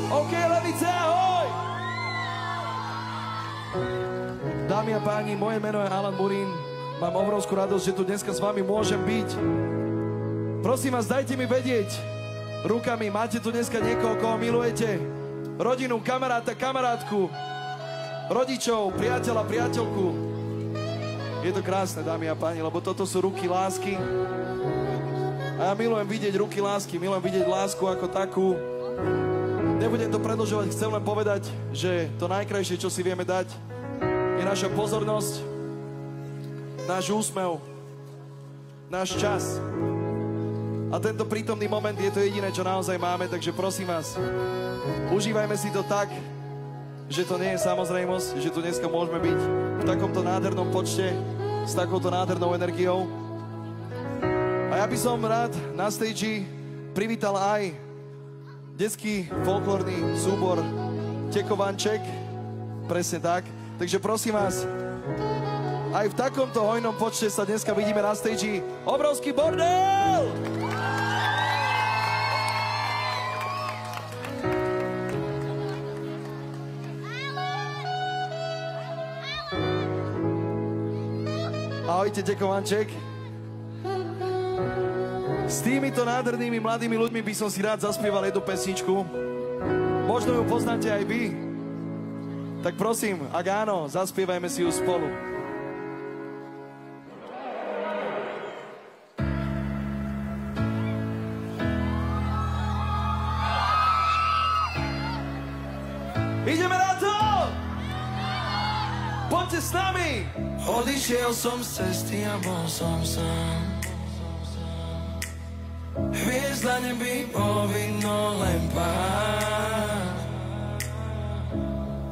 OK, Levice, ahoj! Dámy a páni, moje meno je Alan Murín. Mám obrovskú radosť, že tu dneska s vami môžem byť. Prosím vás, dajte mi vedieť rukami, máte tu dneska niekoho, koho milujete? Rodinu, kamaráta, kamarátku, rodičov, priateľa, priateľku. Je to krásne, dámy a páni, lebo toto sú ruky lásky. A ja milujem vidieť ruky lásky, milujem vidieť lásku ako takú. Nebudem to predĺžovať, chcem len povedať, že to najkrajšie, čo si vieme dať, je naša pozornosť, náš úsmev, náš čas. A tento prítomný moment je to jediné, čo naozaj máme, takže prosím vás, užívajme si to tak, že to nie je samozrejmosť, že tu dneska môžeme byť v takomto nádhernom počte, s takouto nádhernou energiou. A ja by som rád na stage privítal aj detský folklórny súbor Tekovanček, presne tak. Takže prosím vás, aj v takomto hojnom počte sa dneska vidíme na stage. Obrovský bordel! Ahojte, Tekovanček. S týmito nádhernými mladými ľuďmi by som si rád zaspieval jednu pesničku. Možno ju poznáte aj vy. Tak prosím, ak áno, zaspievajme si ju spolu. Ideme na to! Poďte s nami! Odišiel som z cesty a bol som sám. Hviezd na nebi bolo vidno len pár.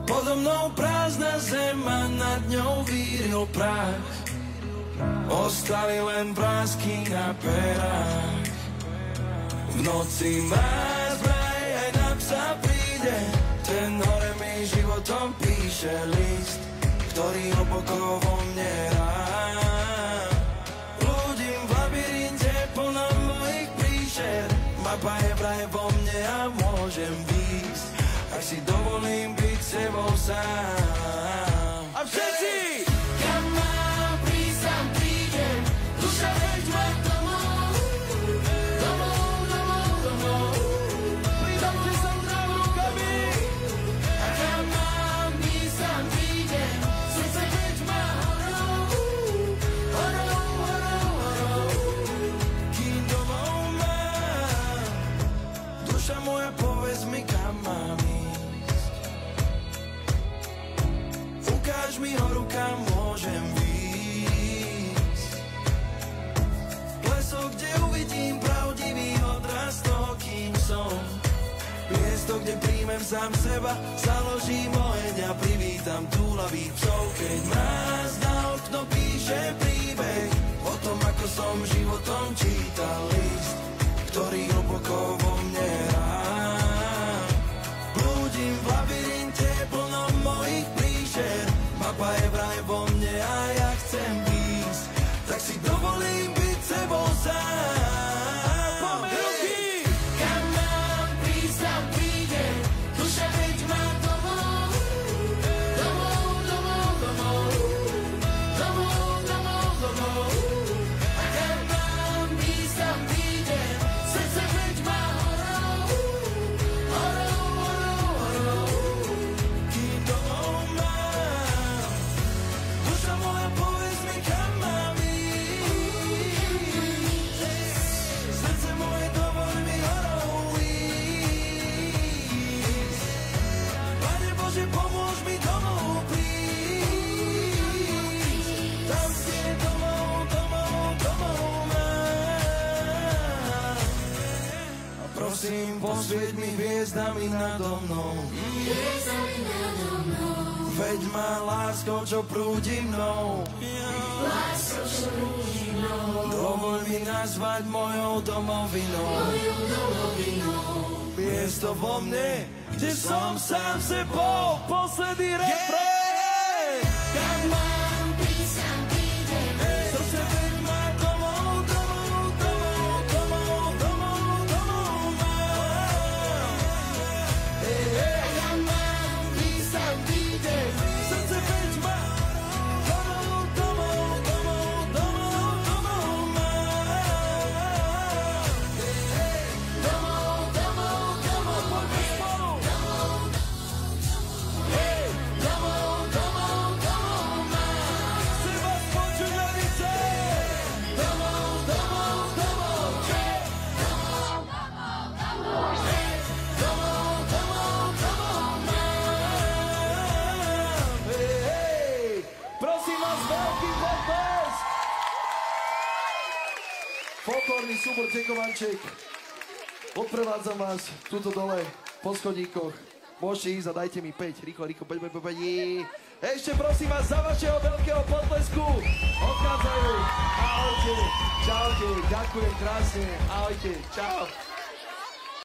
Podo mnou prázdna zem a nad ňou víril prach. Ostali len vrásky na perách. V noci vás vraj aj na psa príde. Ten hore mi životom píše list, ktorý hlboko vo mne hrá. Blúdim v labyrinte plnom mojich príšer. Mapa je vraj vo mne a môžem výjsť, ak si dovolím byť sebou sám. A všetci! Kam mám prísť, tam prídem. Duša veď ma domov. Domov, domov, domov. Pridajte sa zdravú rukami! A kam mám ísť, tam prídem. Srdce veď ma horou. Horou, horou, horou. Kým domov mám. Duša moja, povedz mi, kam mám ísť. Ukáž mi horu, kam môžem výjsť. Lesok, kde uvidím pravdivý odraz toho, kým som. Miesto, kde príjmem sám seba, založím oheň a privítam túlavých psov. Keď mráz na okno píše príbeh o tom, ako som životom čítal list, ktorý hlboko vo mne hrá. Blúdim v labyrinte plnom mojich príšer. Mapa je vraj vo mne a ja chcem výjsť, tak si dovolím byť sebou sám. Poďme ruky! Kam mám prísť, tam prídem. Duša veď ma domov. Domov, domov, domov. Domov, domov, domov. A kam mám ísť, tam prídem. Srdce veď ma horou. Horou, horou, horou. Kým domov mám. Duša moja, povedz mi, kam mám ísť. Srdce moje, dovol mi horou ísť. Pane Bože, pomôž mi domov prísť. Tam, kde domov, domov, domov mám. A prosím, posvieť mi hviezdami nado mnou. Hviezdami nado mnou, Veď ma láskou, čo prúdi mnou. láskou, čo prúdi mnou, Dovoľ mi nazvať mojou domovinou. mojou domovinou. Miesto vo mne, kde som sám sebou. Posledný refrén! Kam mám Prísť, tam prídem. srdce, veď ma domov, domov, domov, domov, domov, domov mám. súbor Tekovanček. Odprevádzam vás tuto dole po schodíkoch. Môžete ísť a dajte mi 5. Rýchlo, poď. Ešte prosím vás za vašeho veľkého potlesku. Odchádzajú. Ahojte. Čaute. Ďakujem krásne. Ahojte. Čau.